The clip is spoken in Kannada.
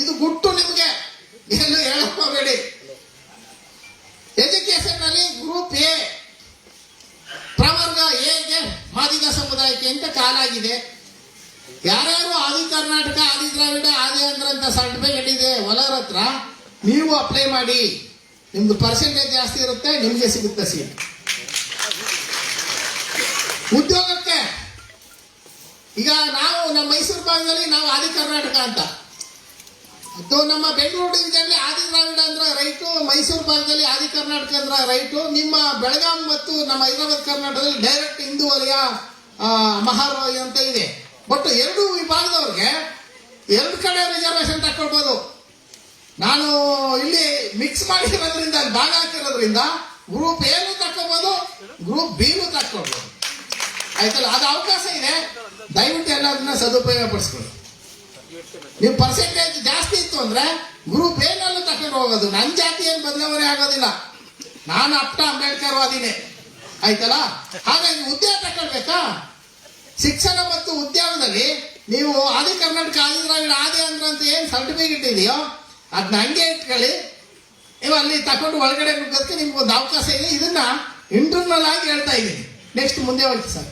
ಇದು ಗುಟ್ಟು ನಿಮ್ಗೆ, ಎಲ್ಲೂ ಹೇಳಬೇಡಿ. ಎಜುಕೇಶನ್ ನಲ್ಲಿ ಗ್ರೂಪ್ ಎ ಪ್ರವರ್ಗ ಎಗೆ ಮಾದಿಗ ಸಮುದಾಯಕ್ಕೆ ಅಂತ ಕಾಲಾಗಿದೆ. ಯಾರ್ಯಾರು ಆದಿ ಕರ್ನಾಟಕ, ಆದಿ ದ್ರಾವಿಡ, ಆದಿ ಆಂಧ್ರ ಅಂತ ಸರ್ಟಿಫಿಕೇಟ್ ಇದೆ ಹೊಲರ ಹತ್ರ, ನೀವು ಅಪ್ಲೈ ಮಾಡಿ. ನಿಮ್ದು ಪರ್ಸೆಂಟೇಜ್ ಜಾಸ್ತಿ ಇರುತ್ತೆ, ನಿಮ್ಗೆ ಸಿಗುತ್ತೆ ಸೀಟ್. ಉದ್ಯೋಗಕ್ಕೆ ಈಗ ನಾವು ನಮ್ಮ ಮೈಸೂರು ಭಾಗದಲ್ಲಿ ನಾವು ಆದಿ ಕರ್ನಾಟಕ ಅಂತ, ನಮ್ಮ ಬೆಂಗಳೂರು ಡಿವಿಷನ್ ಆದಿ ದ್ರಾವಿಡ ಅಂದ್ರೆ ರೈಟು, ಮೈಸೂರು ಭಾಗದಲ್ಲಿ ಆದಿ ಕರ್ನಾಟಕ ಅಂದ್ರೆ ರೈಟು. ನಿಮ್ಮ ಬೆಳಗಾಂ ಮತ್ತು ನಮ್ಮ ಹೈದರಾಬಾದ್ ಕರ್ನಾಟಕದಲ್ಲಿ ಡೈರೆಕ್ಟ್ ಹಿಂದೂ ವಲಯ, ಮಹಾವಲಯ ಅಂತ ಇದೆ. ಬಟ್ ಎರಡು ವಿಭಾಗದವ್ರಿಗೆ ಎರಡು ಕಡೆ ರಿಸರ್ವೇಶನ್ ತಕೊಳ್ಬೋದು. ನಾನು ಇಲ್ಲಿ ಮಿಕ್ಸ್ ಮಾಡಿರೋದ್ರಿಂದ, ಭಾಗ ಹಾಕಿರೋದ್ರಿಂದ ಗ್ರೂಪ್ ಎನು ತಕ್ಕೋಬಹುದು, ಗ್ರೂಪ್ ಬಿನು ತಕ್ಕೊಳ್ಬೋದು. ಆಯ್ತಲ್ಲ, ಅದು ಅವಕಾಶ ಇದೆ. ದಯವಿಟ್ಟು ಎಲ್ಲದನ್ನ ಸದುಪಯೋಗ ಪಡಿಸ್ಕೊಳ್ಳಿ. ನೀವು ಪರ್ಸೆಂಟೇಜ್ ಜಾಸ್ತಿ ಇತ್ತು ಅಂದ್ರೆ ಗ್ರೂಪ್ ಏನಲ್ಲೂ ತಕೊಂಡು ಹೋಗೋದು. ನನ್ನ ಜಾತಿ ಏನು ಬದಲಾವಣೆ ಆಗೋದಿಲ್ಲ, ನಾನು ಅಪ್ಟ ಅಂಬೇಡ್ಕರ್ ವಾದಿನೇ. ಆಯ್ತಲ್ಲ, ಹಾಗಾಗಿ ಉದ್ಯೋಗ ತಕೊಳ್ಬೇಕಾ? ಶಿಕ್ಷಣ ಮತ್ತು ಉದ್ಯೋಗದಲ್ಲಿ ನೀವು ಆದಿ ಕರ್ನಾಟಕ, ಆದಿ ದ್ರಾವಿಡ, ಆದಿ ಆಂಧ್ರ ಅಂತ ಏನ್ ಸರ್ಟಿಫಿಕೇಟ್ ಇದೆಯೋ ಅದನ್ನ ಹಂಗೆ ಇಟ್ಕೊಳ್ಳಿ. ನೀವು ಅಲ್ಲಿ ತಕೊಂಡು ಒಳಗಡೆ ನುಗ್ಗೋದಕ್ಕೆ ನಿಮ್ಗೆ ಒಂದು ಅವಕಾಶ ಇದೆ. ಇದನ್ನ ಇಂಟರ್ನಲ್ ಆಗಿ ಹೇಳ್ತಾ ಇದ್ದೀನಿ. ನೆಕ್ಸ್ಟ್ ಮುಂದೆ ಹೋಯ್ತು ಸರ್.